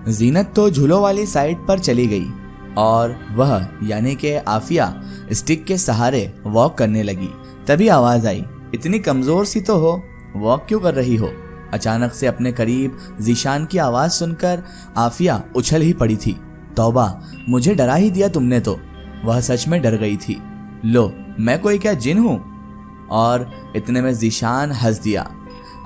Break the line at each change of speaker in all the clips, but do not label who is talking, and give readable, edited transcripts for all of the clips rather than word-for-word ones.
जीनत तो झूलों वाली साइड पर चली गई और वह यानी कि आफिया स्टिक के सहारे वॉक करने लगी। तभी आवाज आई, इतनी कमजोर सी तो हो, वॉक क्यों कर रही हो? अचानक से अपने करीब जीशान की आवाज सुनकर आफिया उछल ही पड़ी थी। तौबा, मुझे डरा ही दिया तुमने तो। वह सच में डर गई थी। लो, मैं कोई क्या जिन हूं? और इतने में जीशान हंस दिया।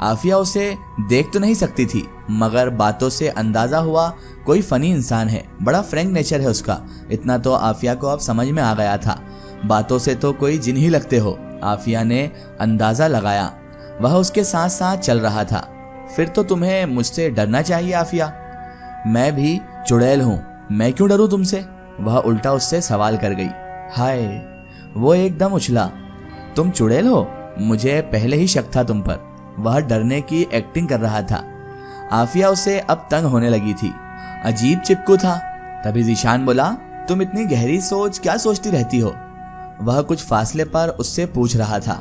आफिया उसे देख तो नहीं सकती थी, मगर बातों से अंदाजा हुआ कोई फनी इंसान है, बड़ा फ्रैंक नेचर है उसका। इतना तो आफिया को अब समझ में आ गया था। बातों से तो कोई जिन ही लगते हो, आफिया ने अंदाजा लगाया। वह उसके साथ साथ चल रहा था। फिर तो तुम्हें मुझसे डरना चाहिए आफिया। मैं भी चुड़ैल हूं, मैं क्यों डरूं तुमसे? वह उल्टा उससे सवाल कर गई। हाय, वो एकदम उछला। तुम चुड़ैल हो? मुझे पहले ही शक था तुम पर। वह डरने की एक्टिंग कर रहा था। आफिया उसे अब तंग होने लगी थी। अजीब चिपकू था। तभी जीशान बोला, तुम इतनी गहरी सोच क्या सोचती रहती हो? वह कुछ फासले पर उससे पूछ रहा था।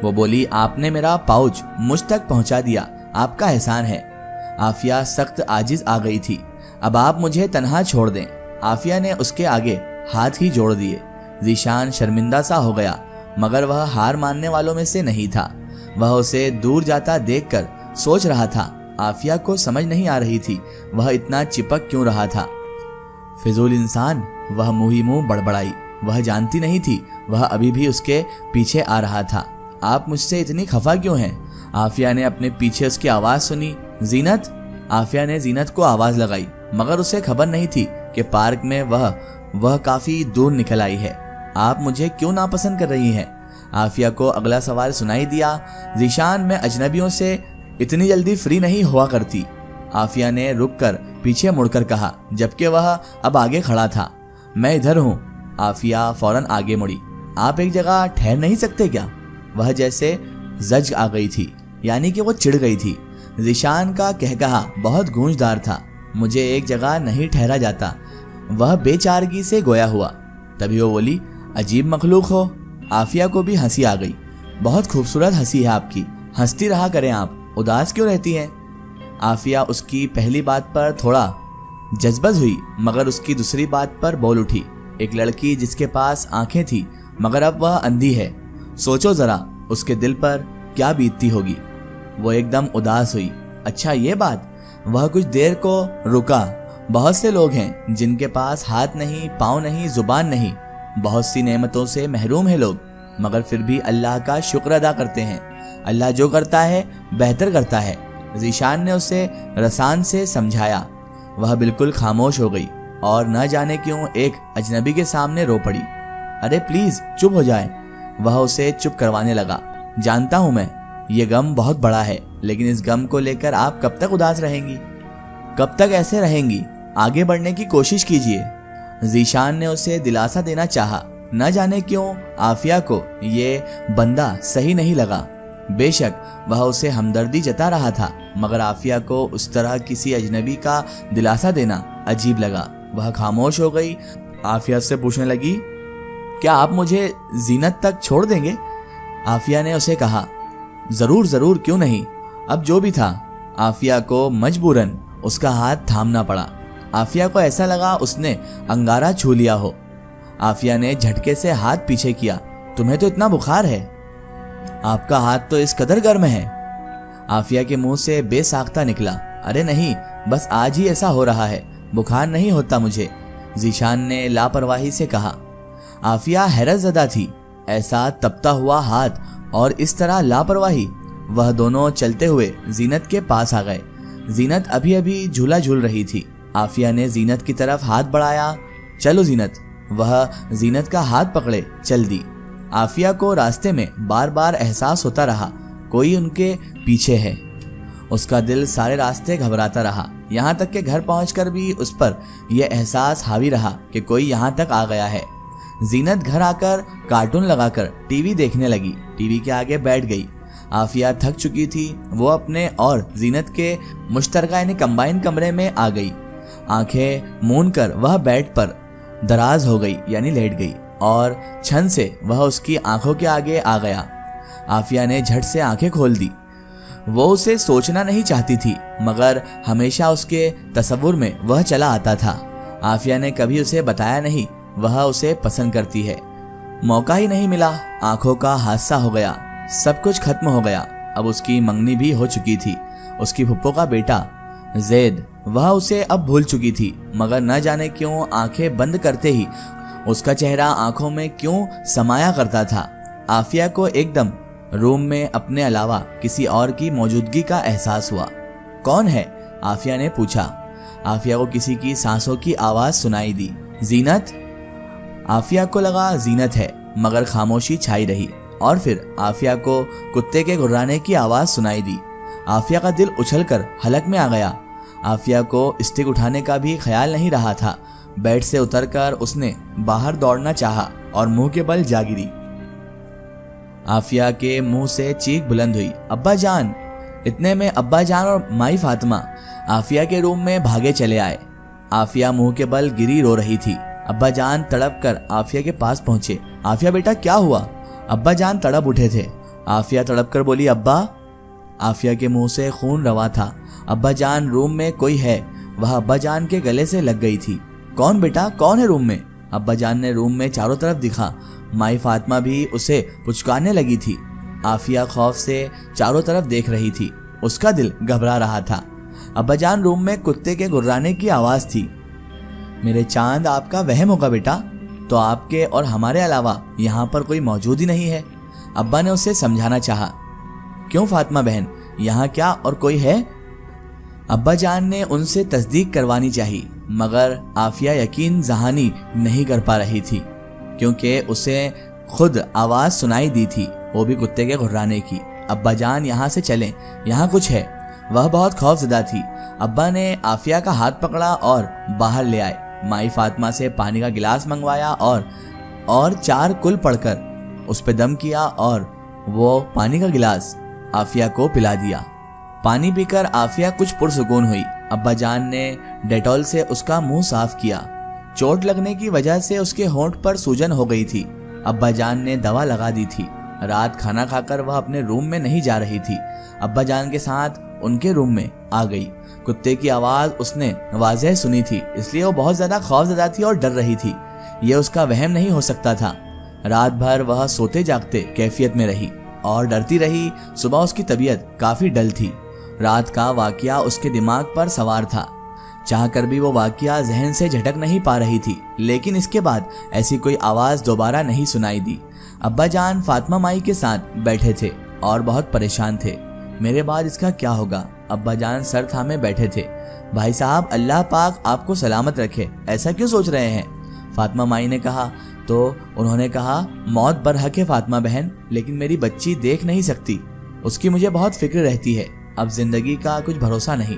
वो बोली, आपने मेरा पाउच मुझ तक पहुंचा दिया, आपका एहसान है। आफिया सख्त आजिज आ गई थी। अब आप मुझे तन्हा छोड़ दें। आफिया ने उसके आगे हाथ ही जोड़ दिए। जीशान शर्मिंदा सा हो गया, मगर वह हार मानने वालों में से नहीं था। वह उसे दूर जाता देखकर सोच रहा था। आफिया को समझ नहीं आ रही थी वह इतना चिपक क्यों रहा था। फिजूल इंसान, वह मुंह ही मुंह बड़बड़ाई। वह जानती नहीं थी वह अभी भी उसके पीछे आ रहा था। आप मुझसे इतनी खफा क्यों हैं? आफिया ने अपने पीछे उसकी आवाज सुनी। जीनत? आफिया ने जीनत को आवाज लगाई, मगर उसे खबर नहीं थी कि पार्क में वह काफी दूर निकल आई है। आप मुझे क्यों नापसंद कर रही हैं? आफिया को अगला सवाल सुनाई दिया। जीशान, मैं अजनबियों से इतनी जल्दी फ्री नहीं हुआ करती। आफिया ने रुककर पीछे मुड़कर कहा, जबकि वह अब आगे खड़ा था। मैं इधर हूँ। आफिया फौरन आगे मुड़ी। आप एक जगह ठहर नहीं सकते क्या? वह जैसे जज आ गई थी, यानी कि वो चिढ़ गई थी। जीशान का कहकहा बहुत गूंजदार था। मुझे एक जगह नहीं ठहरा जाता। वह बेचारगी से गोया हुआ। तभी वो बोली, अजीब मखलूक हो। आफिया को भी हंसी आ गई। बहुत खूबसूरत हंसी है आपकी, हंसती रहा करें आप, उदास क्यों रहती हैं? आफिया उसकी पहली बात पर थोड़ा जज्बज हुई, मगर उसकी दूसरी बात पर बोल उठी। एक लड़की जिसके पास आंखें थी मगर अब वह अंधी है, सोचो जरा उसके दिल पर क्या बीतती होगी। वो एकदम उदास हुई। अच्छा ये बात? वह कुछ देर को रुका। बहुत से लोग हैं जिनके पास हाथ नहीं, पाँव नहीं, जुबान नहीं, बहुत सी नेमतों से महरूम है लोग, मगर फिर भी अल्लाह का शुक्र अदा करते हैं। अल्लाह जो करता है बेहतर करता है। जीशान ने उसे रसान से समझाया। वह बिल्कुल खामोश हो गई और न जाने क्यों एक अजनबी के सामने रो पड़ी। अरे प्लीज चुप हो जाए। वह उसे चुप करवाने लगा। जानता हूं मैं, ये गम बहुत बड़ा है, लेकिन इस गम को लेकर आप कब तक उदास रहेंगी? कब तक ऐसे रहेंगी? आगे बढ़ने की कोशिश कीजिए। जीशान ने उसे दिलासा देना चाहा। न जाने क्यों आफिया को ये बंदा सही नहीं लगा। बेशक वह उसे हमदर्दी जता रहा था, मगर आफिया को उस तरह किसी अजनबी का दिलासा देना अजीब लगा। वह खामोश हो गई। आफिया से पूछने लगी, क्या आप मुझे जीनत तक छोड़ देंगे? आफिया ने उसे कहा, जरूर जरूर, क्यों नहीं। अब जो भी था, आफिया को मजबूरन उसका हाथ थामना पड़ा। आफिया को ऐसा लगा उसने अंगारा छू लिया हो। आफिया ने झटके से हाथ पीछे किया। तुम्हें तो इतना बुखार है, आपका हाथ तो इस कदर गर्म है। आफिया के मुंह से बेसाख्ता निकला, अरे नहीं, बस आज ही ऐसा हो रहा है, बुखार नहीं होता मुझे। जीशान ने लापरवाही से कहा। आफिया हैरत ज़दा थी, ऐसा तपता हुआ हाथ और इस तरह लापरवाही। वह दोनों चलते हुए जीनत के पास आ गए। जीनत अभी अभी झूला झूल रही थी। आफिया ने जीनत की तरफ हाथ बढ़ाया। चलो जीनत। वह जीनत का हाथ पकड़े चल दी। आफिया को रास्ते में बार बार एहसास होता रहा कोई उनके पीछे है। उसका दिल सारे रास्ते घबराता रहा, यहाँ तक कि घर पहुंचकर भी उस पर यह एहसास हावी रहा कि कोई यहाँ तक आ गया है। जीनत घर आकर कार्टून लगाकर टीवी देखने लगी। टीवी के आगे बैठ गई। आफिया थक चुकी थी। वो अपने और जीनत के मुश्तरका यानी कंबाइन कमरे में आ गई। आंखें मूंद कर वह बेड पर दराज हो गई यानी लेट गई और क्षण से वह उसकी आंखों के आगे आ गया। आफिया ने झट से आंखें खोल दी। वो उसे सोचना नहीं चाहती थी, मगर हमेशा उसके तसव्वुर में वह चला आता था। आफिया ने कभी उसे बताया नहीं वह उसे पसंद करती है। मौका ही नहीं मिला, आंखों का हादसा हो गया, सब कुछ खत्म हो गया। अब उसकी मंगनी भी हो चुकी थी। उसकी फुप्पो का बेटा जैद, वह उसे अब भूल चुकी थी, मगर न जाने क्यों आंखें बंद करते ही उसका चेहरा आंखों में क्यों समाया करता था। आफिया को एकदम रूम में अपने अलावा किसी और की मौजूदगी का एहसास हुआ। कौन है? आफिया ने पूछा। आफिया को किसी की सांसों की आवाज सुनाई दी। जीनत? आफिया को लगा जीनत है, मगर खामोशी छाई रही। और फिर आफिया को कुत्ते के गुर्राने की आवाज सुनाई दी। आफिया का दिल उछलकर हलक में आ गया। आफिया को स्टिक उठाने का भी ख्याल नहीं रहा था। बेड से उतरकर उसने बाहर दौड़ना चाहा और मुंह के बल जा गिरी। आफिया के मुंह से चीख बुलंद हुई, अब्बा जान! इतने में अब्बा जान और माई फातिमा आफिया के रूम में भागे चले आए। आफिया मुंह के बल गिरी रो रही थी। अब्बा जान तड़प कर आफिया के पास पहुंचे। आफिया बेटा क्या हुआ? अब्बा जान तड़प उठे थे। आफिया तड़प कर बोली, अब्बा। आफिया के मुंह से खून रवा था। अब्बा जान रूम में कोई है। वह अब्बा जान के गले से लग गई थी। कौन बेटा, कौन है रूम में? अब्बा जान ने रूम में चारों तरफ दिखा। माई फातिमा भी उसे पुचकारने लगी थी। आफिया खौफ से चारों तरफ देख रही थी। उसका दिल घबरा रहा था। अब्बा जान रूम में कुत्ते के गुर्राने की आवाज थी। मेरे चांद, आपका वहम होगा बेटा, तो आपके और हमारे अलावा यहाँ पर कोई मौजूद ही नहीं है। अब्बा ने उसे समझाना चाहा। क्यों फातिमा बहन, यहाँ क्या और कोई है? अब्बा जान ने उनसे तस्दीक करवानी चाहिए, मगर आफिया यकीन जहानी नहीं कर पा रही थी, क्योंकि उसे खुद आवाज सुनाई दी थी, वो भी कुत्ते के गुर्राने की। अब्बा जान यहाँ से चलें, यहाँ कुछ है। वह बहुत खौफजदा थी। अब्बा ने आफिया का हाथ पकड़ा और बाहर ले आए। माई फातिमा से पानी का गिलास मंगवाया और 4 कुल पढ़कर उस पे दम किया और वो पानी का गिलास आफिया को पिला दिया। पानी पीकर आफिया कुछ पुरसुकून हुई। अब्बा जान ने डेटॉल से उसका मुंह साफ किया। चोट लगने की वजह से उसके होंठ पर सूजन हो गई थी। अब्बा जान ने दवा लगा दी थी। रात खाना खाकर वह अपने रूम में नहीं जा रही थी। अब्बा जान के साथ उनके रूम में आ गई। कुत्ते की आवाज उसने वाज़ेह सुनी थी, इसलिए वो बहुत ज्यादा खौफजदा थी और डर रही थी। यह उसका वहम नहीं हो सकता था। रात भर वह सोते जागते कैफियत में रही और डरती रही। सुबह उसकी तबीयत काफी डल थी। रात का वाकया उसके दिमाग पर सवार था। चाहकर भी वो वाकया जहन से झटक नहीं पा रही थी, लेकिन इसके बाद ऐसी कोई आवाज दोबारा नहीं सुनाई दी। अब्बा जान फातिमा माई के साथ बैठे थे और बहुत परेशान थे। मेरे बाद इसका क्या होगा? अब्बा जान सर थामे बैठे थे। भाई साहब, अल्लाह पाक आपको सलामत रखे, ऐसा क्यों सोच रहे हैं? फातिमा माई ने कहा। तो उन्होंने कहा, मौत बरहक है फातिमा बहन, लेकिन मेरी बच्ची देख नहीं सकती, उसकी मुझे बहुत फिक्र रहती है। अब जिंदगी का कुछ भरोसा नहीं।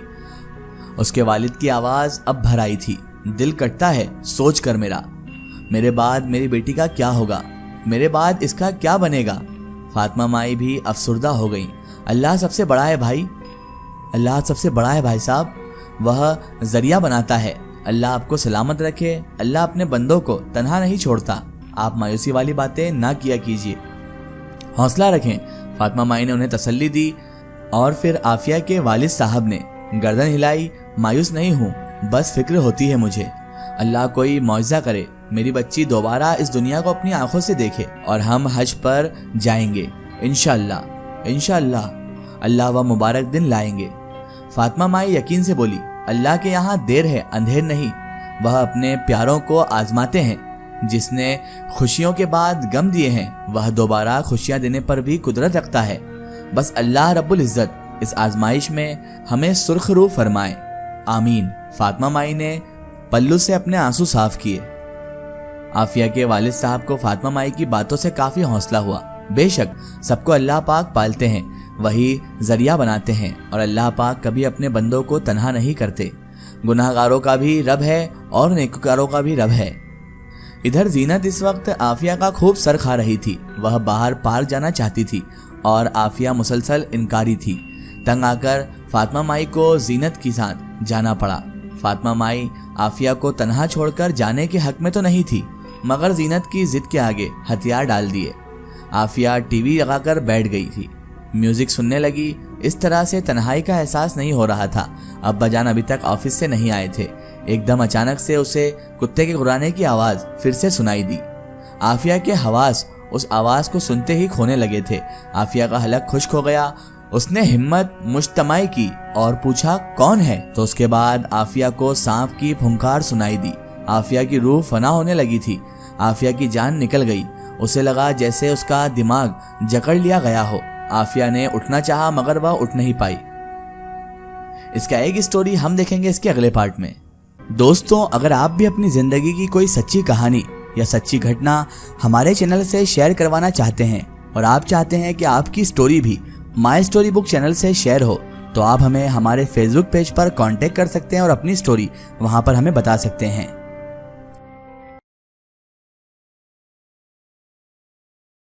उसके वालिद की आवाज अब भर आई थी। दिल कटता है सोच कर मेरे बाद मेरी बेटी का क्या होगा? मेरे बाद इसका क्या बनेगा? फातिमा माई भी अफसुर्दा हो गई। अल्लाह सबसे बड़ा है भाई, अल्लाह सबसे बड़ा है भाई साहब, वह जरिया बनाता है। अल्लाह आपको सलामत रखे। अल्लाह अपने बंदों को तन्हा नहीं छोड़ता। आप मायूसी वाली बातें ना किया कीजिए, हौसला रखें। फातिमा माई ने उन्हें तसल्ली दी। और फिर आफिया के वालिद साहब ने गर्दन हिलाई। मायूस नहीं हूँ, बस फिक्र होती है मुझे। अल्लाह कोई मौजज़ा करे, मेरी बच्ची दोबारा इस दुनिया को अपनी आंखों से देखे और हम हज पर जाएंगे इंशाअल्लाह। इंशाअल्लाह अल्लाह वह मुबारक दिन लाएंगे। फातिमा माई यकीन से बोली, अल्लाह के यहाँ देर है अंधेर नहीं। वह अपने प्यारों को आजमाते हैं। जिसने खुशियों के बाद गम दिए हैं, वह दोबारा खुशियां देने पर भी कुदरत रखता है। बस अल्लाह रब्बुल इज्जत इस आजमाइश में हमें सुर्खरू फरमाए, आमीन। फातिमा माई ने पल्लू से अपने आंसू साफ किए। आफिया के वालिद साहब को फातिमा माई की बातों से काफी हौसला हुआ। बेशक सबको अल्लाह पाक पालते हैं, वही जरिया बनाते हैं, और अल्लाह पाक कभी अपने बंदों को तन्हा नहीं करते। गुनाहगारों का भी रब है और नेककारों का भी रब है। इधर जीनत इस वक्त आफिया का खूब सर खा रही थी। वह बाहर पार्क जाना चाहती थी और आफिया मुसलसल इनकारी थी। तंग आकर फातिमा माई को जीनत के साथ जाना पड़ा। फातिमा माई आफिया को तन्हा छोड़कर जाने के हक में तो नहीं थी, मगर जीनत की जिद के आगे हथियार डाल दिए। आफिया टीवी लगाकर बैठ गई थी, म्यूजिक सुनने लगी इस तरह से तन्हाई का एहसास नहीं हो रहा था। अब्बाजान अभी तक ऑफिस से नहीं आए थे। एकदम अचानक से उसे कुत्ते के गुर्राने की आवाज फिर से सुनाई दी। आफिया के हवास उस आवाज को सुनते ही खोने लगे थे। आफिया का हलक खुश्क हो गया। उसने हिम्मत मुश्तमाई की और पूछा, कौन है? तो उसके बाद आफिया को सांप की फुंकार सुनाई दी। आफिया की रूह फना होने लगी थी। आफिया की जान निकल गई। उसे लगा जैसे उसका दिमाग जकड़ लिया गया हो। आफिया ने उठना चाहा मगर वह उठ नहीं पाई। इसका एक स्टोरी हम देखेंगे इसके अगले पार्ट में। दोस्तों, अगर आप भी अपनी जिंदगी की कोई सच्ची कहानी या सच्ची घटना हमारे चैनल से शेयर करवाना चाहते हैं और आप चाहते हैं कि आपकी स्टोरी भी माई स्टोरी बुक चैनल से शेयर हो, तो आप हमें हमारे फेसबुक पेज पर कांटेक्ट कर सकते हैं और अपनी स्टोरी वहां पर हमें बता सकते हैं।